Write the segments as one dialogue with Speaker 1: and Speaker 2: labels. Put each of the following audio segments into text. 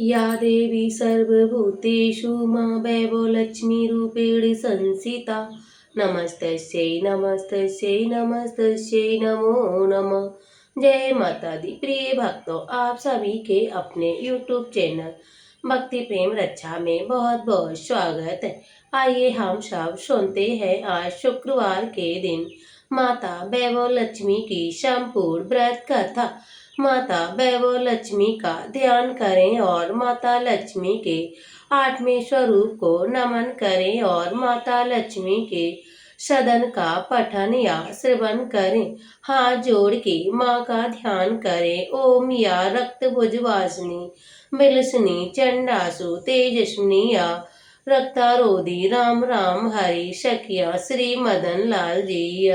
Speaker 1: या देवी सर्वभूतेषु मा वैभवलक्ष्मीरूपेण संस्थिता नमस्तस्यै नमस्तस्यै नमस्तस्यै नमो नमः। जय माता दी। प्रिय भक्तों, आप सभी के अपने YouTube चैनल भक्ति प्रेम रक्षा में बहुत बहुत स्वागत है। आइए हम सब सुनते हैं आज शुक्रवार के दिन माता वैभव लक्ष्मी की संपूर्ण व्रत कथा। माता वैभव लक्ष्मी का ध्यान करें और माता लक्ष्मी के 8वें स्वरूप को नमन करें और माता लक्ष्मी के सदन का पठन या श्रवण करें। हाथ जोड़ के माँ का ध्यान करें। ओम या रक्तभुजवासिनी बिलसिनी चंडासु तेजस्विनी या रक्तारोधी राम राम हरि सखिया श्री मदन लाल जी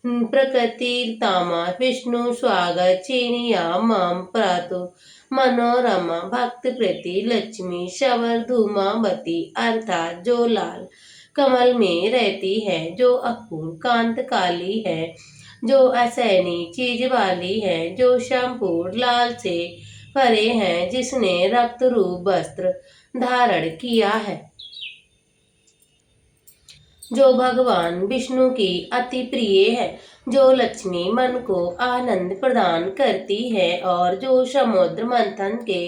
Speaker 1: प्रकृतिर्तामा विष्णु स्वागत चेनिया माम प्रातो मनोरमा भक्त प्रति लक्ष्मी शवर धूमावती अर्थात जो लाल कमल में रहती है, जो अपूर्व कांत काली है, जो असैनी चीज वाली है, जो संपूर्ण लाल से भरे हैं, जिसने रक्त रूप वस्त्र धारण किया है, जो भगवान विष्णु की अति प्रिय है, जो लक्ष्मी मन को आनंद प्रदान करती है और जो समुद्र मंथन के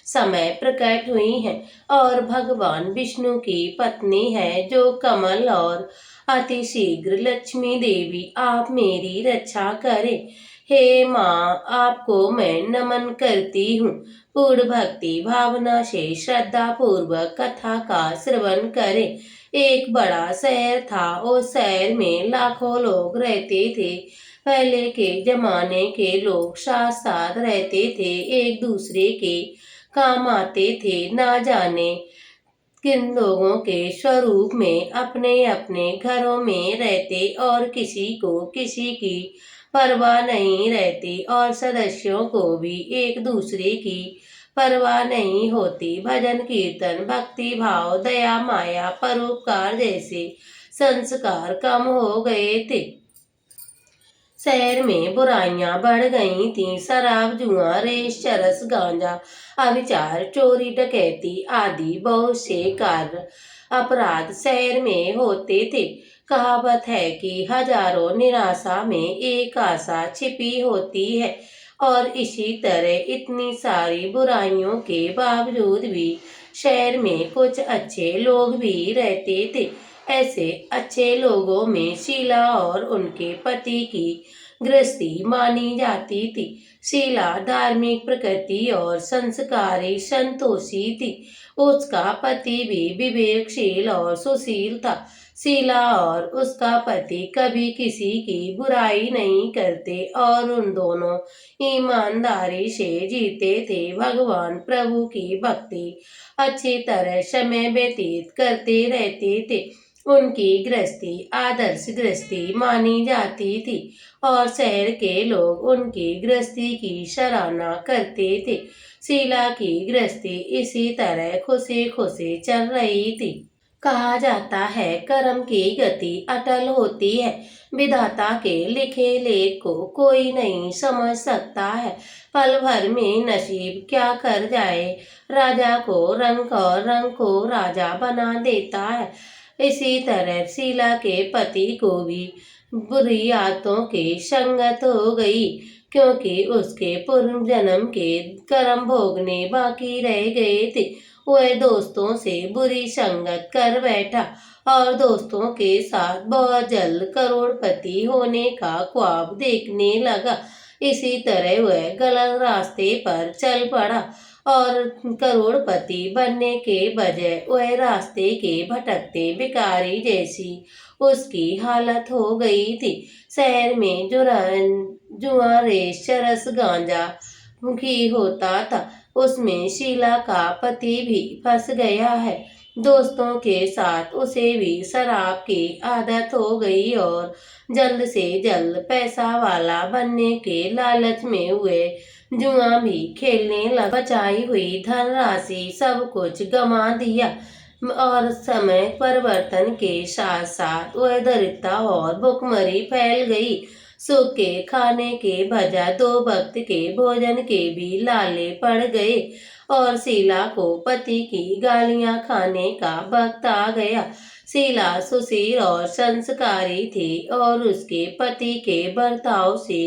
Speaker 1: समय प्रकट हुई है और भगवान विष्णु की पत्नी है, जो कमल और अति शीघ्र लक्ष्मी देवी आप मेरी रक्षा करें। हे माँ, आपको मैं नमन करती हूँ। पूर्ण भक्ति भावना से श्रद्धा पूर्वक कथा का श्रवण करें। एक बड़ा शहर था। उस शहर में लाखों लोग रहते थे। पहले के जमाने के लोग साथ साथ रहते थे, एक दूसरे के काम आते थे। ना जाने किन लोगों के स्वरूप में अपने अपने घरों में रहते और किसी को किसी की परवाह नहीं रहती और सदस्यों को भी एक दूसरे की परवाह नहीं होती। भजन कीर्तन भक्ति भाव दया माया परोपकार जैसे संस्कार कम हो गए थे। शहर में बुराइयां बढ़ गई थीं। शराब जुआ रेस चरस गांजा अविचार चोरी डकैती आदि बहुत से कार्य अपराध शहर में होते थे। कहावत है कि हजारों निराशा में एक आशा छिपी होती है और इसी तरह इतनी सारी बुराइयों के बावजूद भी शहर में कुछ अच्छे लोग भी रहते थे। ऐसे अच्छे लोगों में शीला और उनके पति की गृहस्थी मानी जाती थी। शीला धार्मिक प्रकृति और संस्कारी संतोषी थी। उसका पति भी विवेकशील और सुशील था। शीला और उसका पति कभी किसी की बुराई नहीं करते और उन दोनों ईमानदारी से जीते थे। भगवान प्रभु की भक्ति अच्छी तरह समय व्यतीत करते रहते थे। उनकी गृहस्थी आदर्श गृहस्थी मानी जाती थी और शहर के लोग उनकी गृहस्थी की सराहना करते थे। शीला की गृहस्थी इसी तरह खुशी खुशी चल रही थी। कहा जाता है कर्म की गति अटल होती है। विधाता के लिखे लेख को कोई नहीं समझ सकता है। पल भर में नसीब क्या कर जाए। राजा को रंक और रंक को राजा बना देता है। इसी तरह शीला के पति को भी बुरी आदतों की संगत हो गई, क्योंकि उसके पूर्व जन्म के कर्म भोगने बाकी रह गए थे। वह दोस्तों से बुरी संगत कर बैठा और दोस्तों के साथ बहुत जल्द करोड़पति होने का ख्वाब देखने लगा। इसी तरह वह गलत रास्ते पर चल पड़ा और करोड़पति बनने के बजाय वह रास्ते के भटकते भिखारी जैसी उसकी हालत हो गई थी। शहर में जुआ रेस चरस गांजा मुखी होता था, उसमें शीला का पति भी फंस गया है। दोस्तों के साथ उसे भी शराब की आदत हो गई और जल्द से जल्द पैसा वाला बनने के लालच में हुए जुआ भी खेलने लगा। बचाई हुई धनराशि सब कुछ गंवा दिया और समय परिवर्तन के साथ साथ वह दरिद्रता और भुखमरी फैल गई। सूखे खाने के बजाय दो वक्त के भोजन के भी लाले पड़ गए और शीला को पति की गालियां खाने का वक्त आ गया। शीला सुशील और संस्कारी थी और उसके पति के बर्ताव से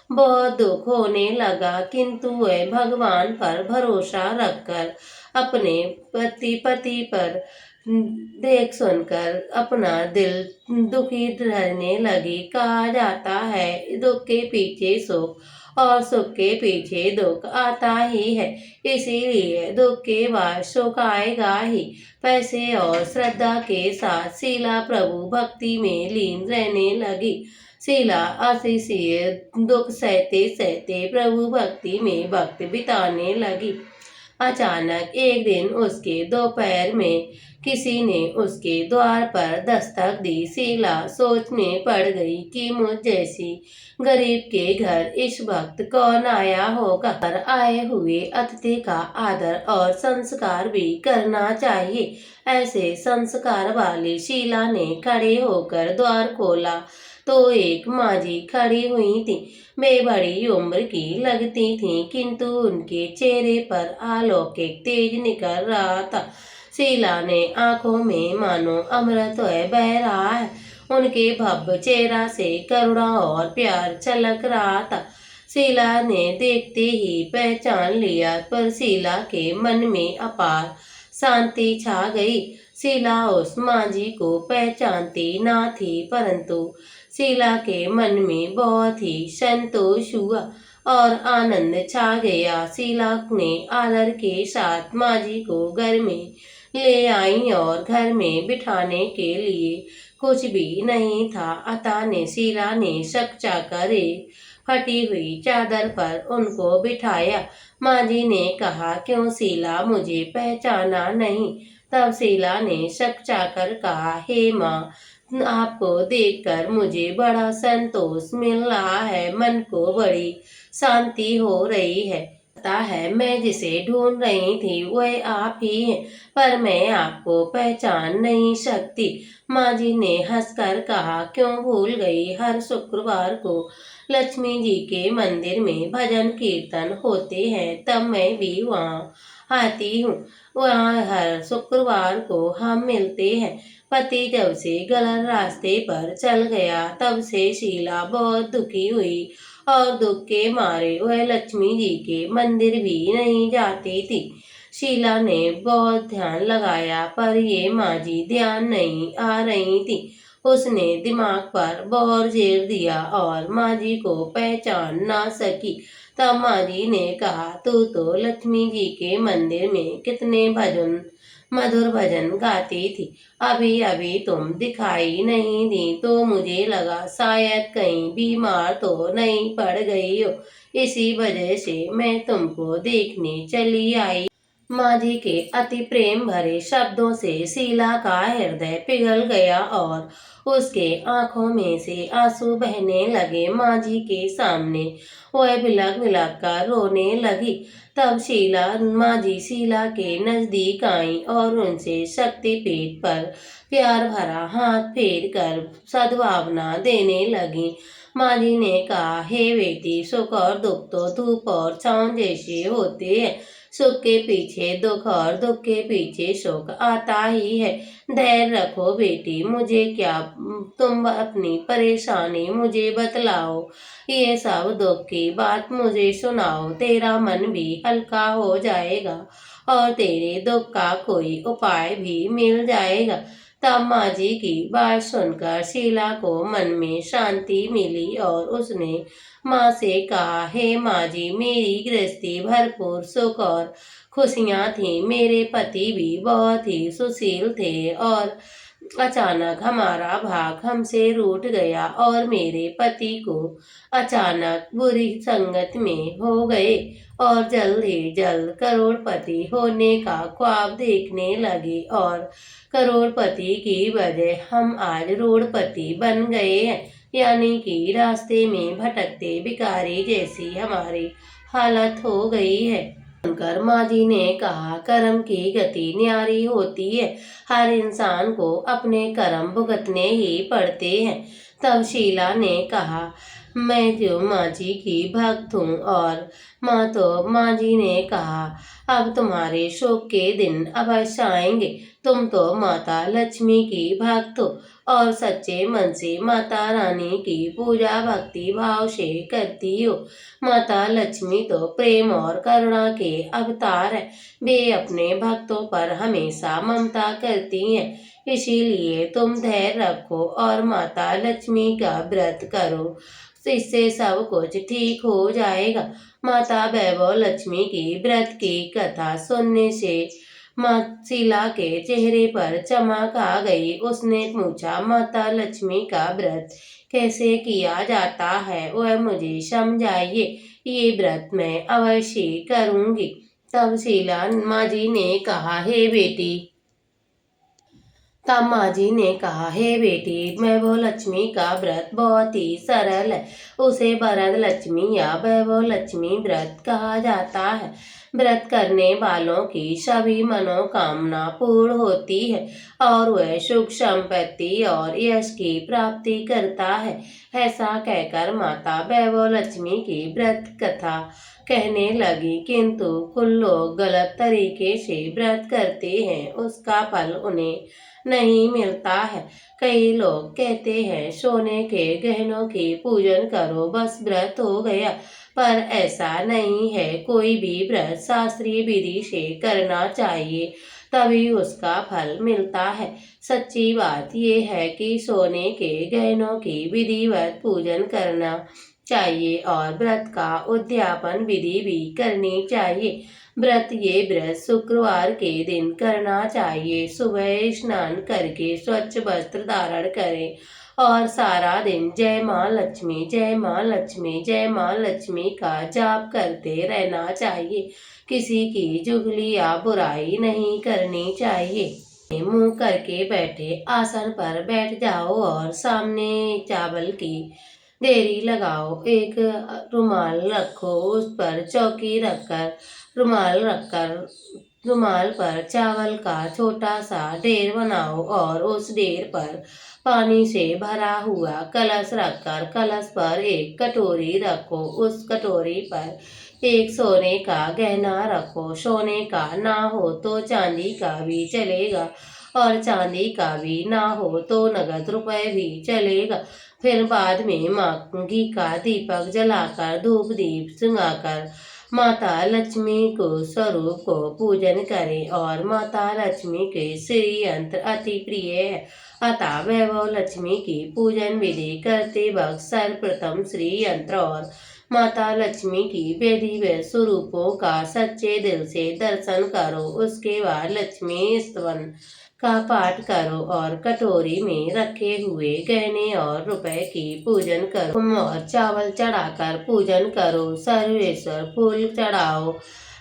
Speaker 1: बहुत दुख होने लगा, किंतु वह भगवान पर भरोसा रखकर अपने पति पर देख सुनकर अपना दिल दुखी रहने लगी। कहा जाता है दुख के पीछे सुख और सुख के पीछे दुख आता ही है, इसीलिए दुख के बाद सुख आएगा ही। पैसे और श्रद्धा के साथ शीला प्रभु भक्ति में लीन रहने लगी। शीला अतिशय दुख सहते सहते प्रभु भक्ति में वक्त बिताने लगी। अचानक एक दिन उसके दोपहर में किसी ने उसके द्वार पर दस्तक दी। शीला सोच में पड़ गई कि मुझ जैसी गरीब के घर इस वक्त कौन आया होगा। पर आए हुए अतिथि का आदर और संस्कार भी करना चाहिए। ऐसे संस्कार वाली शीला ने खड़े होकर द्वार खोला तो एक माँझी खड़ी हुई थी। वे बड़ी उम्र की लगती थीं, किंतु उनके चेहरे पर अलौकिक तेज निकल रहा था। शीला ने आंखों में मानो अमृत बह रहा है। उनके भव्य चेहरा से करुणा और प्यार छलक रहा था। शीला ने देखते ही पहचान लिया, पर शीला के मन में अपार शांति छा गई। शीला उस माँझी को पहचानती ना थी, परंतु शीला के मन में बहुत ही संतोष हुआ और आनंद छा गया। शीला ने आदर के साथ माँझी को घर में ले आई और घर में बिठाने के लिए कुछ भी नहीं था, अतः ने शीला ने शक चाकर एक फटी हुई चादर पर उनको बिठाया। माँझी ने कहा, क्यों शीला, मुझे पहचाना नहीं? तब शीला ने शक चाकर कहा, हे माँ, आपको देखकर मुझे बड़ा संतोष मिल रहा है, मन को बड़ी शांति हो रही है। लगता है मैं जिसे ढूंढ रही थी वह आप ही हैं, पर मैं आपको पहचान नहीं सकती। माँझी ने हंसकर कहा, क्यों भूल गई? हर शुक्रवार को लक्ष्मी जी के मंदिर में भजन कीर्तन होते हैं, तब मैं भी वहाँ आती हूँ। वहाँ हर शुक्रवार को हम मिलते हैं। पति जब से गलत रास्ते पर चल गया, तब से शीला बहुत दुखी हुई और दुख के मारे वह लक्ष्मी जी के मंदिर भी नहीं जाती थी। शीला ने बहुत ध्यान लगाया, पर ये माँझी ध्यान नहीं आ रही थी। उसने दिमाग पर बहुत जोर दिया और माँझी को पहचान ना सकी। तब माँझी ने कहा, तू तो लक्ष्मी जी के मंदिर में कितने मधुर भजन गाती थी, अभी अभी तुम दिखाई नहीं दी, तो मुझे लगा शायद कहीं बीमार तो नहीं पड़ गई हो, इसी वजह से मैं तुमको देखने चली आई। माँझी के अति प्रेम भरे शब्दों से शीला का हृदय पिघल गया और उसके आंखों में से आंसू बहने लगे। माँझी के सामने वह बिलख बिलख कर रोने लगी। तब माँझी शीला के नजदीक आई और उनसे शक्तिपीठ पर प्यार भरा हाथ फेर कर सद्भावना देने लगी। माँझी ने कहा, हे बेटी, सुख और दुख तो धूप और छांव जैसे होते हैं। सुख के पीछे दुख और दुख के पीछे सुख आता ही है। धैर्य रखो बेटी, मुझे क्या, तुम अपनी परेशानी मुझे बतलाओ, ये सब दुख की बात मुझे सुनाओ, तेरा मन भी हल्का हो जाएगा और तेरे दुख का कोई उपाय भी मिल जाएगा। तब माँझी की बात सुनकर शीला को मन में शांति मिली और उसने माँ से कहा, हे माँझी, मेरी गृहस्थी भरपूर सुख और खुशियाँ थी। मेरे पति भी बहुत ही सुशील थे और अचानक हमारा भाग हमसे रूठ गया और मेरे पति को अचानक बुरी संगत में हो गए और जल्द ही जल्द करोड़पति होने का ख्वाब देखने लगे और करोड़पति की वजह हम आज रोडपति बन गए हैं, यानी कि रास्ते में भटकते भिखारी जैसी हमारी हालत हो गई है। सुनकर माँझी ने कहा, कर्म की गति न्यारी होती है, हर इंसान को अपने कर्म भुगतने ही पड़ते हैं। तब शीला ने कहा, मैं तो माँ जी की भक्त हूँ। और माँ जी ने कहा, अब तुम्हारे शोक के दिन अवश्य आएंगे। तुम तो माता लक्ष्मी की भक्त हो और सच्चे मन से माता रानी की पूजा भक्ति भाव से करती हो। माता लक्ष्मी तो प्रेम और करुणा के अवतार है। वे अपने भक्तों पर हमेशा ममता करती हैं। इसीलिए तुम धैर्य रखो और माता लक्ष्मी का व्रत करो, इससे सब कुछ ठीक हो जाएगा। माता वैभव लक्ष्मी की व्रत की कथा सुनने से माँ शीला के चेहरे पर चमक आ गई। उसने पूछा, माता लक्ष्मी का व्रत कैसे किया जाता है, वह मुझे समझाइए। ये व्रत मैं अवश्य करूंगी। तब शीला माँ जी ने कहा, हे बेटी, वैभव लक्ष्मी का व्रत बहुत ही सरल है। उसे वरद लक्ष्मी या वैभव लक्ष्मी व्रत कहा जाता है। व्रत करने वालों की सभी मनोकामना पूर्ण होती है और वह सुख संपत्ति और यश की प्राप्ति करता है। ऐसा कहकर माता वैभव लक्ष्मी की व्रत कथा कहने लगी। किंतु कुछ लोग गलत तरीके से व्रत करते हैं, उसका फल उन्हें नहीं मिलता है। कई लोग कहते हैं, सोने के गहनों की पूजन करो, बस व्रत हो गया। पर ऐसा नहीं है। कोई भी व्रत शास्त्रीय विधि से करना चाहिए, तभी उसका फल मिलता है। सच्ची बात यह है कि सोने के गहनों की विधिवत पूजन करना चाहिए और व्रत का उद्यापन विधि भी करनी चाहिए। ये व्रत शुक्रवार के दिन करना चाहिए। सुबह स्नान करके स्वच्छ वस्त्र धारण करें और सारा दिन जय माँ लक्ष्मी, जय माँ लक्ष्मी, जय माँ लक्ष्मी का जाप करते रहना चाहिए। किसी की चुगली या बुराई नहीं करनी चाहिए। मुंह करके बैठे आसन पर बैठ जाओ और सामने चावल की देरी लगाओ। एक रुमाल रखो, उस पर चौकी रखकर रुमाल पर चावल का छोटा सा ढेर बनाओ और उस ढेर पर पानी से भरा हुआ कलश रखकर कलश पर एक कटोरी रखो। उस कटोरी पर एक सोने का गहना रखो। सोने का ना हो तो चांदी का भी चलेगा और चांदी का भी ना हो तो नगद रुपए भी चलेगा। फिर बाद में माँ घी का दीपक जलाकर धूप दीप सुनाकर माता लक्ष्मी को स्वरूप को पूजन करें। और माता लक्ष्मी के श्री यंत्र अति प्रिय है, अतः वैभव लक्ष्मी की पूजन विधि करते वक्त सर्वप्रथम श्री यंत्र और माता लक्ष्मी की विधिवत स्वरूपों का सच्चे दिल से दर्शन करो। उसके बाद लक्ष्मी स्तवन का पाठ करो और कटोरी में रखे हुए गहने और रुपए की पूजन करो और चावल चढ़ाकर पूजन करो। सर्वेश्वर फूल चढ़ाओ।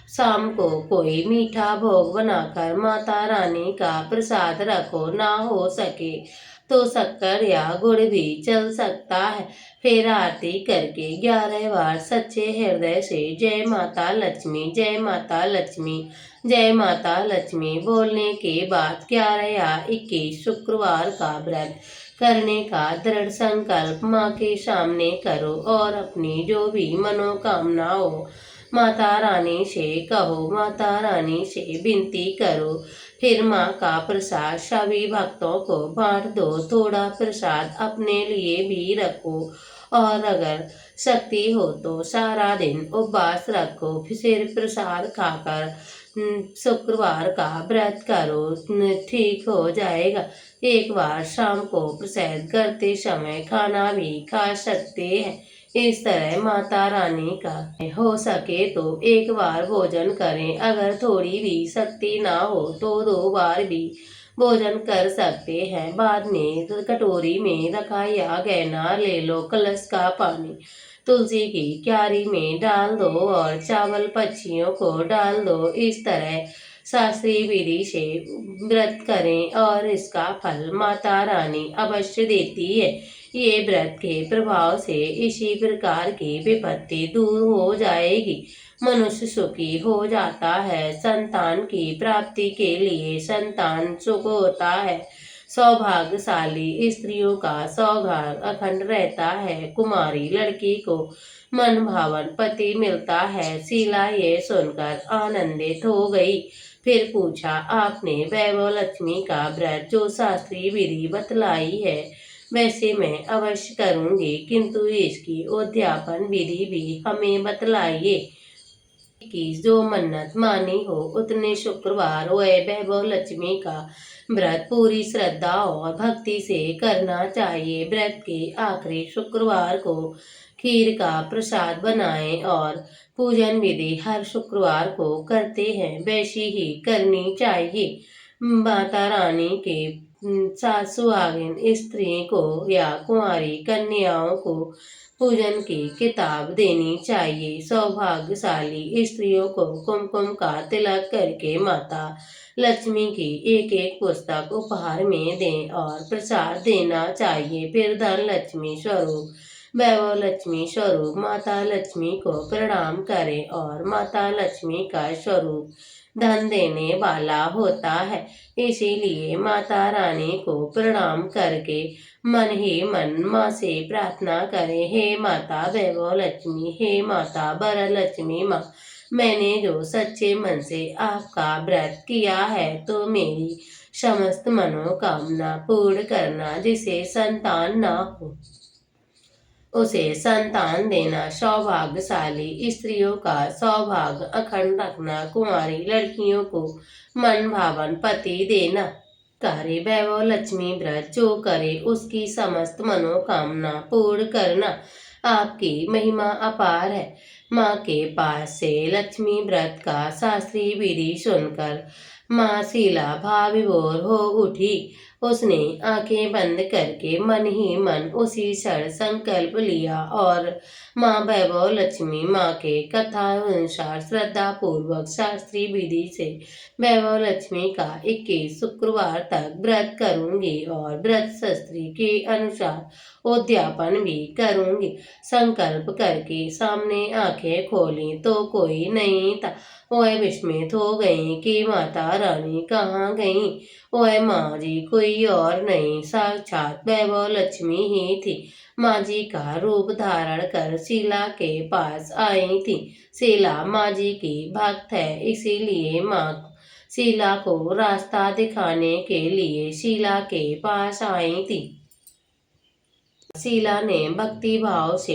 Speaker 1: शाम को कोई मीठा भोग बनाकर माता रानी का प्रसाद रखो। ना हो सके तो शक्कर या गुड़ भी चल सकता है। फिर आरती करके 11 बार सच्चे हृदय से जय माता लक्ष्मी, जय माता लक्ष्मी, जय माता लक्ष्मी बोलने के बाद 11 या 21 शुक्रवार का व्रत करने का दृढ़ संकल्प माँ के सामने करो और अपनी जो भी मनोकामना हो माता रानी से कहो, माता रानी से विनती करो। फिर माँ का प्रसाद सभी भक्तों को बांट दो। थोड़ा प्रसाद अपने लिए भी रखो और अगर शक्ति हो तो सारा दिन उपवास रखो। फिर प्रसाद खाकर शुक्रवार का व्रत करो, ठीक हो जाएगा। एक बार शाम को प्रसाद करते समय खाना भी खा सकते हैं। इस तरह माता रानी का हो सके तो एक बार भोजन करें। अगर थोड़ी भी शक्ति ना हो तो 2 बार भी भोजन कर सकते हैं। बाद में कटोरी में रखा या गहना ले लो। कलश का पानी तुलसी की क्यारी में डाल दो और चावल पक्षियों को डाल दो। इस तरह शास्त्रीय विधि से व्रत करें और इसका फल माता रानी अवश्य देती है। ये व्रत के प्रभाव से इसी प्रकार की विपत्ति दूर हो जाएगी। मनुष्य सुखी हो जाता है। संतान की प्राप्ति के लिए संतान सुख होता है। सौभाग्यशाली स्त्रियों का सौभाग्य अखंड रहता है। कुमारी लड़की को मन भावन पति मिलता है। शीला ये सुनकर आनंदित हो गई। फिर पूछा, आपने वैभव लक्ष्मी का व्रत जो शास्त्रीय विधि बतलाई है वैसे मैं अवश्य करूंगी, किंतु इसकी उद्यापन विधि भी हमें बतलाइए कि जो मन्नत मानी हो उतने शुक्रवार व वैभव लक्ष्मी का व्रत पूरी श्रद्धा और भक्ति से करना चाहिए। व्रत के आखिरी शुक्रवार को खीर का प्रसाद बनाएं और पूजन विधि हर शुक्रवार को करते हैं वैसी ही करनी चाहिए। माता रानी के सुहागिन स्त्री को या कुंवारी कन्याओं को पूजन की किताब देनी चाहिए। सौभाग्यशाली स्त्रियों को कुमकुम का तिलक करके माता लक्ष्मी की एक एक पुस्तक उपहार में दें और प्रसाद देना चाहिए। फिर धन लक्ष्मी स्वरूप वैभव लक्ष्मी स्वरूप माता लक्ष्मी को प्रणाम करें और माता लक्ष्मी का स्वरूप धन देने वाला होता है, इसीलिए माता रानी को प्रणाम करके मन ही मन माँ से प्रार्थना करें, हे माता वैभव लक्ष्मी, हे माता वरलक्ष्मी माँ, मैंने जो सच्चे मन से आपका व्रत किया है तो मेरी समस्त मनोकामना पूर्ण करना। जिसे संतान न हो उसे संतान देना, सौभाग्यशाली स्त्रियों का सौभाग्य अखंड रखना, कुंवारी लड़कियों को मन भावन पति देना। करे वैभव लक्ष्मी व्रत जो करे उसकी समस्त मनोकामना पूर्ण करना। आपकी महिमा अपार है। माँ के पास से लक्ष्मी व्रत का शास्त्रीय विधि सुनकर माँ शीला भाविभोर हो उठी। उसने आंखें बंद करके मन ही मन उसी क्षण संकल्प लिया और माँ वैभव लक्ष्मी माँ के कथा अनुसार श्रद्धा पूर्वक शास्त्रीय विधि से वैभव लक्ष्मी का 21 शुक्रवार तक व्रत करूंगी और व्रत शास्त्री के अनुसार उद्यापन भी करूंगी। संकल्प करके सामने आंखें खोली तो कोई नहीं था। वह विस्मित हो गई कि माता रानी कहाँ गई। वह माँ जी कोई और नहीं, साक्षात वैभव लक्ष्मी ही थी। माँ जी का रूप धारण कर शीला के पास आई थी। शीला माँ जी की भक्त है, इसीलिए माँ शीला को रास्ता दिखाने के लिए शीला के पास आई थी। शीला ने भक्ति भाव से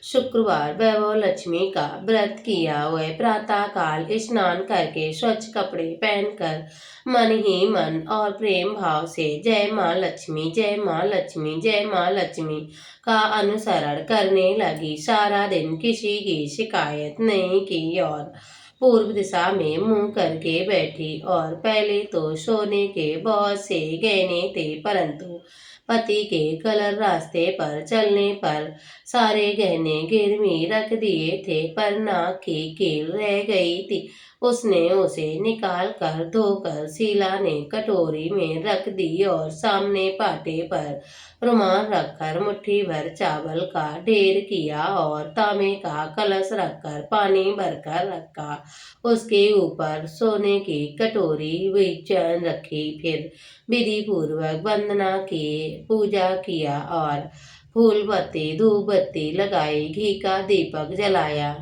Speaker 1: शुक्रवार वैभव लक्ष्मी का व्रत किया। वह प्रातः काल स्नान करके स्वच्छ कपड़े पहनकर मन ही मन और प्रेम भाव से जय माँ लक्ष्मी, जय माँ लक्ष्मी, जय माँ लक्ष्मी का अनुसरण करने लगी। सारा दिन किसी की शिकायत नहीं की और पूर्व दिशा में मुंह करके बैठी। और पहले तो सोने के बहुत से गहने थे, परंतु पति के कलर रास्ते पर चलने पर सारे गहने गिरवी रख दिए थे, पर नाक की कील रह गई थी। उसने उसे निकाल कर धोकर शीला ने कटोरी में रख दी और सामने पाटे पर रुमाल रखकर मुट्ठी भर चावल का ढेर किया और तांबे का कलश रखकर पानी भरकर रखा। उसके ऊपर सोने की कटोरी बीचन रखी। फिर विधि पूर्वक वंदना की, पूजा किया और फूल बत्ती धूप बत्ती लगाई, घी का दीपक जलाया।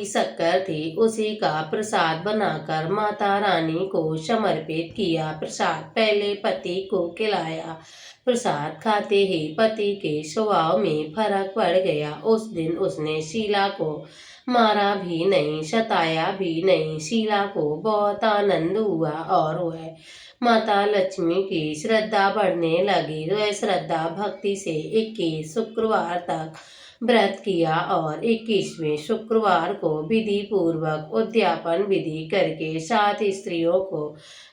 Speaker 1: शक्कर थी, उसी का प्रसाद बनाकर माता रानी को समर्पित किया। प्रसाद पहले पति को खिलाया। प्रसाद खाते ही पति के स्वभाव में फर्क पड़ गया। उस दिन उसने शीला को मारा भी नहीं, सताया भी नहीं। शीला को बहुत आनंद हुआ और वह माता लक्ष्मी की श्रद्धा बढ़ने लगी। वह श्रद्धा भक्ति से 21 शुक्रवार तक व्रत किया और 21वें शुक्रवार को विधि पूर्वक उद्यापन विधि करके 7 स्त्रियों को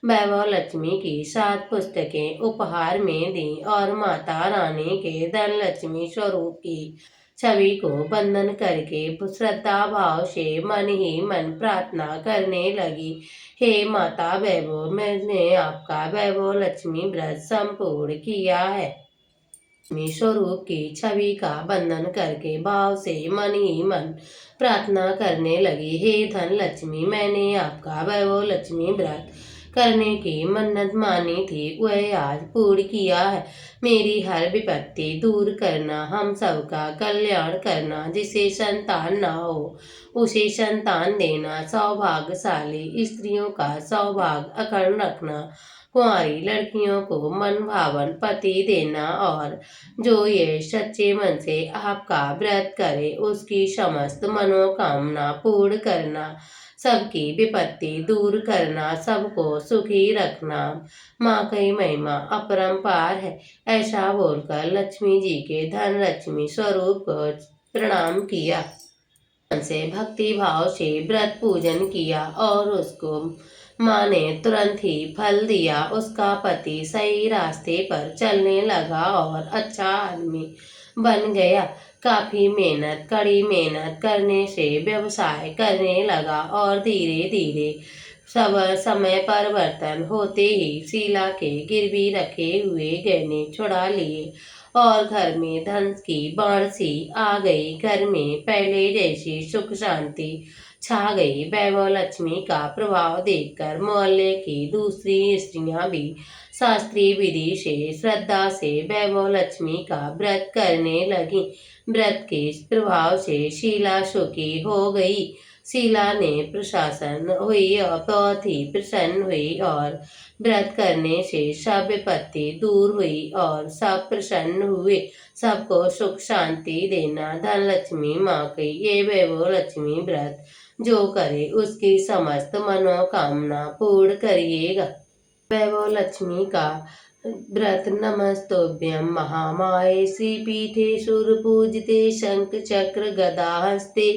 Speaker 1: वैभव लक्ष्मी की 7 पुस्तकें उपहार में दी और माता रानी के धन लक्ष्मी स्वरूप की छवि को वंदन करके श्रद्धा भाव से मन ही मन प्रार्थना करने लगी, हे माता वैभव, मैंने आपका वैभव लक्ष्मी व्रत संपूर्ण किया है। लक्ष्मी स्वरूप की छवि का वंदन करके भाव से मन ही मन प्रार्थना करने लगी, हे धन लक्ष्मी, मैंने आपका वैभव लक्ष्मी व्रत करने की मन्नत मानी थी वह आज पूर्ण किया है। मेरी हर विपत्ति दूर करना, हम सबका कल्याण करना, जिसे संतान ना हो उसे संतान देना, सौभाग्यशाली स्त्रियों का सौभाग्य अखंड रखना, कुंवारी लड़कियों को मन भावन पति देना, और जो ये सच्चे मन से आपका व्रत करे उसकी समस्त मनोकामना पूर्ण करना, सबकी विपत्ति दूर करना, सबको सुखी रखना। माँ की महिमा अपरंपार है। ऐसा बोलकर लक्ष्मी जी के धन लक्ष्मी स्वरूप को प्रणाम किया, से भक्ति भाव से व्रत पूजन किया और उसको माँ ने तुरंत ही फल दिया। उसका पति सही रास्ते पर चलने लगा और अच्छा आदमी बन गया। काफी मेहनत, कड़ी मेहनत करने से व्यवसाय करने लगा और धीरे धीरे सब समय परिवर्तन होते ही शीला के गिरवी रखे हुए गहने छुड़ा लिए और घर में धन की बाढ़ सी आ गई। घर में पहले जैसी सुख शांति छा गई। वैभव लक्ष्मी का प्रभाव देखकर मोहल्ले की दूसरी स्त्रियां भी शास्त्रीय विधि से श्रद्धा से वैभव लक्ष्मी का व्रत करने लगी। व्रत के प्रभाव से शीला सुखी हो गई। शीला ने प्रशासन हुई और बहुत ही प्रसन्न हुई और व्रत करने से सब विपत्ति दूर हुई और सब प्रसन्न हुए। सबको सुख शांति देना धन लक्ष्मी माँ की ये वैभव लक्ष्मी व्रत जो करे उसकी समस्त मनोकामना पूर्ण करिएगा। वैभव लक्ष्मी का व्रत। नमस्तोभ्यं महामाये श्रीपीठे सुरपूजिते शंख चक्र गदा हस्ते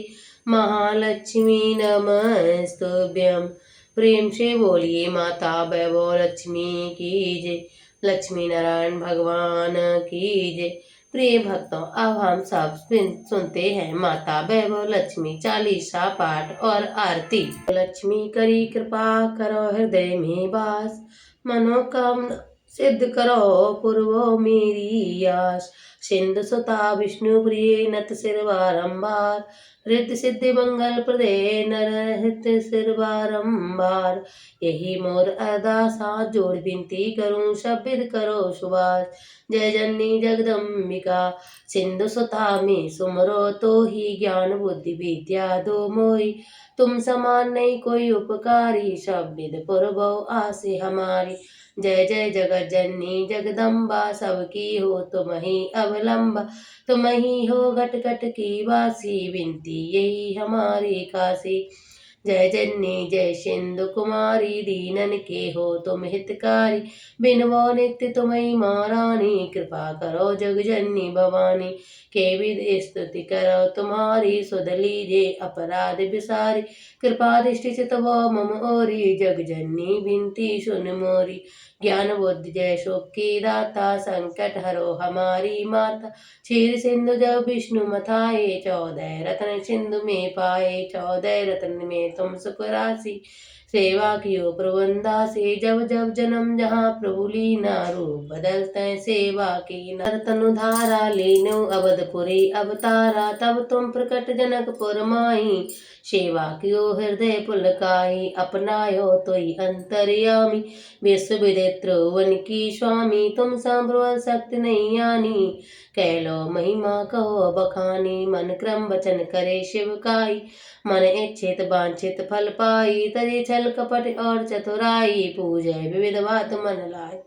Speaker 1: महालक्ष्मी नमस्तोभ्यं। प्रेम से बोलिए माता वैभव लक्ष्मी की जय, लक्ष्मी नारायण भगवान की जय। प्रिय भक्तों, अब हम सब सुनते हैं माता वैभव लक्ष्मी चालीसा पाठ और आरती। लक्ष्मी करी कृपा करो हृदय में वास, मनोकामना सिद्ध करो पूर्वो मेरी आस। सिंधु सुता विष्णु प्रिय नत सिर बारंबार, रिद्धि सिद्धि मंगल प्रदे नर हित सिर बारंबार। यही मोर अरदासा जोड़ विनती करूं सब विध करो सुबास। जय जननी जगदम्बिका सिंधु सुता में सुमरो तो ही ज्ञान बुद्धि विद्या दो मोई। तुम समान नहीं कोई उपकारी, सब विध पुरभव आसे हमारी। जय जय जगत जननी जगदम्बा सबकी हो तुम ही अवलंबा। तुम ही हो घट घट की वासी, विनती यही हमारी काशी। जय जननी जय सिंधु कुमारी, दीनन के हो तुम हितकारी। बिनवो नित्य तुम्हें महारानी, कृपा करो जग जननी भवानी। के विद स्तुति करो तुम्हारी, सुध लीजे अपराध विसारी। कृपा दृष्टि चित वो मम ओरी, जग जननी विनती सुन मोरी। ज्ञान बुद्धि जय सुख की दाता, संकट हरो हमारी माता। क्षीर सिंधु जब विष्णु मथाए, 14 रत्न सिंधु में पाए। 14 रत्न में तुम सुख राशि, सेवा कियो प्रबंधा से। जब जब जन्म जहाँ प्रभु लीना, रूप बदलते सेवा की। नर्तनु धारा लीनो अवधपुरी अवतारा, तब तुम प्रकट जनकपुर माई। सेवा कियो हृदय पुलकाई, अपनायो तोई अंतर्यामी। विश्व विदित्र वन की स्वामी, तुम संभ्रव शक्ति नहीं आनी। कह लो महिमा कहो बखानी, मन क्रम वचन करे शिवकाई। मन इच्छित वांछित फल पाई, तरे छल कपट और चतुराई। पूजय विविध बात मन लाई,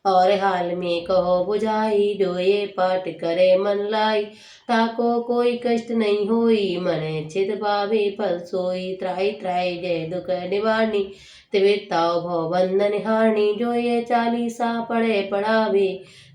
Speaker 1: और हाल में कहो बुझाई। जो ये पाठ करे मन लाई, ताको कोई कष्ट नहीं होई। मन इच्छित पावे फल सोई, त्राई त्राई जय दुख निवारणी। त्रिविताओ भव बंधन हारणी, जो ये चालीसा पढ़े पढ़ावे।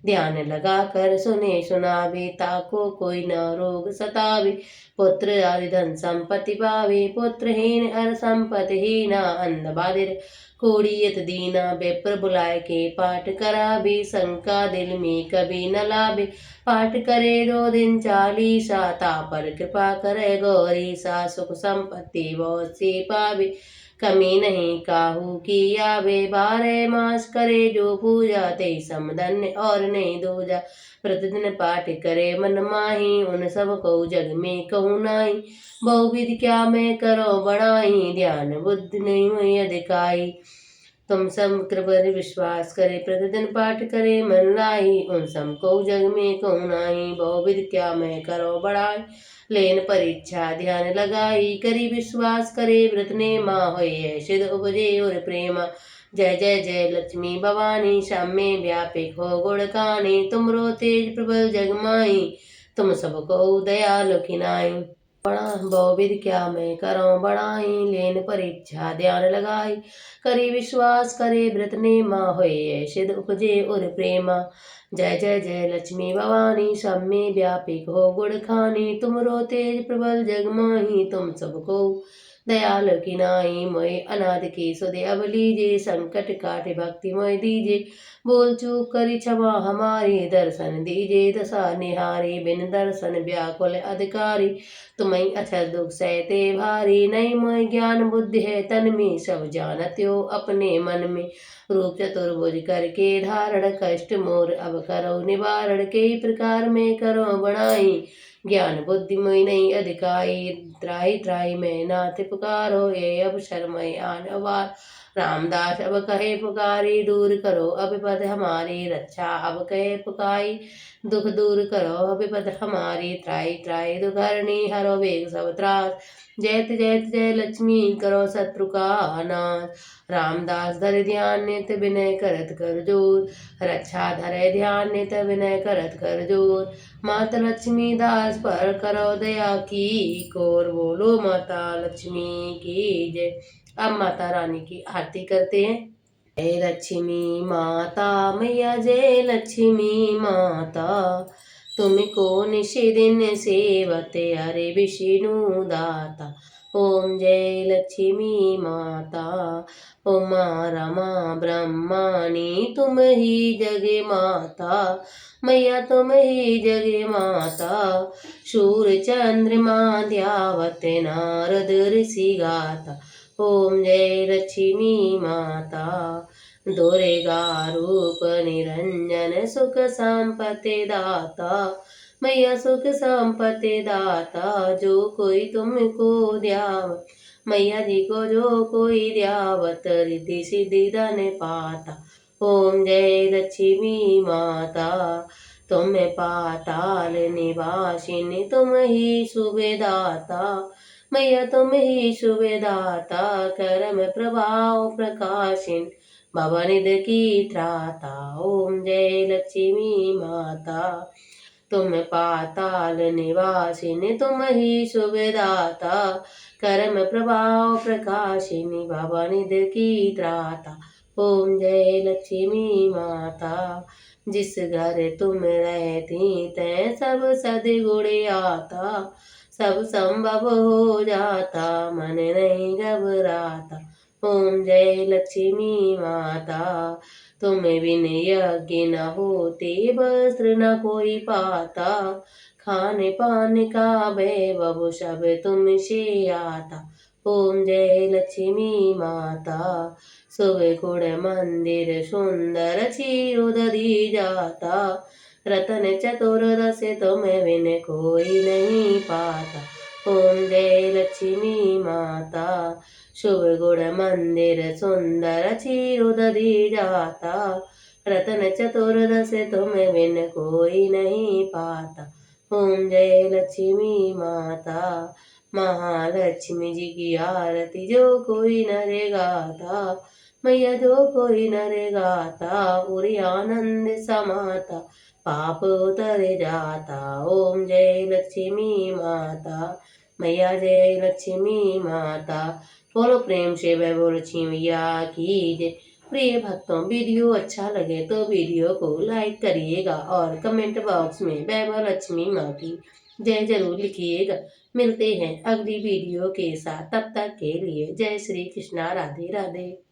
Speaker 1: ध्यान लगा कर सुने सुनावे, ताको कोई न रोग सतावे। पुत्र आदि धन संपत्ति पावे, पुत्रहीन अर संपत्तिहीना। अंध बाधिर कोड़ियत दीना, बेपर बुलाए के पाठ करावे। शंका दिल में कभी न लावे, पाठ करे 2 दिन चालीसा। तापर कृपा करे गौरी सा, सुख संपत्ति बहुत सी पावे। कमी नहीं काहू की आवे, 12 मास करे जो पूजा। ते समधन्य और नहीं दूजा, प्रतिदिन पाठ करे मन माही। उन सब को जग में कहूँ नाही, बहुविध क्या मैं करो बढ़ाई। ध्यान बुद्धि नहीं हुई अधिकाई, तुम शंकर पर विश्वास करे, प्रतिदिन पाठ करे मन लाही, उन सम को जग में कहूँ नाही। बहुविध क्या मैं करो बड़ाई, लेन परीक्षा ध्यान लगाई। करी विश्वास करे व्रत ने माँ होय, सिद्ध उपजे और प्रेमा। जय जय जय लक्ष्मी भवानी, श्याम में व्यापिक हो गुण कानी। तुमरो तेज प्रबल जग माई, तुम सबको दयालु खिनाई। बड़ा बहुविध क्या मैं करो बड़ाई, लेन परीक्षा ध्यान लगाई। करी विश्वास करे व्रत ने माँ होय, सिद्ध उपजे और प्रेमा। जय जय जय लक्ष्मी भवानी, सब में व्यापिक हो गुण खानी। तुमरो तेज प्रबल जग माही, तुम सबको दयाल की नाई। मोय अनाथ की सुधे अब लीजे, संकट काटे भक्ति मोय दीजे। बोल चूक करी क्षमा हमारी, दर्शन दीजे दशा निहारी। बिन दर्शन व्याकुल अधिकारी, तुम्हें अचल दुख सहते भारी। नहीं मोय ज्ञान बुद्धि है तन में, सब जानत हो अपने मन में। रूप चतुर्भुज करके धारण, कष्ट मोर अब करो निवारण। कई प्रकार में करो बनाई, ज्ञान बुद्धि मोय नहीं अधिकाई। त्राहि त्राहि मैं नाथ पुकारो, ये अब शर्मय आन अवार। रामदास अब कहे पुकारी, दूर करो अब विपद हमारी। रक्षा अब कहे पुकारी, दुख दूर करो अब विपद हमारी। त्राहि त्राहि दुख हरणी, हरो वेग सब त्रास। जयत जयत जय लक्ष्मी, करो शत्रु का नाश। रामदास धर ध्यान, नित विनय करत कर जोर। रक्षा धरे ध्यान, नित विनय करत कर जोर। माता लक्ष्मी दास पर करो दया की कोर। बोलो माता लक्ष्मी की जय। अब माता रानी की आरती करते हैं। जय लक्ष्मी माता मैया, जय लक्ष्मी माता। तुमको निशिदिन सेवते, अरे विष्णु दाता। ओम जय लक्ष्मी माता। उमा रमा ब्रह्माणी, तुम ही जगे माता। मैया तुम ही जगे माता। सूर्य चंद्रमा ध्यावत, नारद ऋषि गाता। ओम जय लक्ष्मी माता। दुर्गा रूप निरंजन, सुख संपत्ति दाता। मैया सुख संपत्ति दाता, जो कोई तुमको ध्यावत। मैया जी को जो कोई ध्यावत, रिद्धि सिद्धि धन पाता। ओम जय लक्ष्मी माता। तुम पाताल निवासिनी, तुम ही सुबेदाता। मैया तुम ही सुबेदाता, कर्म प्रभाव प्रकाशिन, भवनिध की त्राता। ओम जय लक्ष्मी माता। तुम पाताल निवासिनी, तुम ही सुबेदाता। कर्म प्रभाव प्रकाशिनी, भवनिध की त्राता। ओम जय लक्ष्मी माता। जिस घर तुम रहती तै सब सद्गुण आता। सब संभव हो जाता, मन नहीं घबराता। ओम जय लक्ष्मी माता। तुम बिन यज्ञ न होते, वस्त्र न कोई पाता। खाने पाने का वैभव सब तुमसे आता। ओम जय लक्ष्मी माता। शुभ गुण मंदिर सुंदर, क्षीरोदधि जाता। रतन चतुर्दश, तुम बिन कोई नहीं पाता। ओम जय लक्ष्मी माता। शुभ गुण मंदिर सुंदर, क्षीरोदधि जाता। रतन चतुर्दश, तुम बिन कोई नहीं पाता। ओम जय लक्ष्मी माता। महालक्ष्मी जी की आरती जो कोई नर गाता। मैया जो कोई नर गाता, पूरी आनंद समाता। पाप उतर जाता। ओम जय लक्ष्मी माता। मैया जय लक्ष्मी माता। बोलो प्रेम से वैभव लक्ष्मी मैया की जय। प्रिय भक्तों, वीडियो अच्छा लगे तो वीडियो को लाइक करिएगा और कमेंट बॉक्स में वैभव लक्ष्मी माँ की जय जरूर लिखिएगा। मिलते हैं अगली वीडियो के साथ, तब तक के लिए जय श्री कृष्णा, राधे राधे।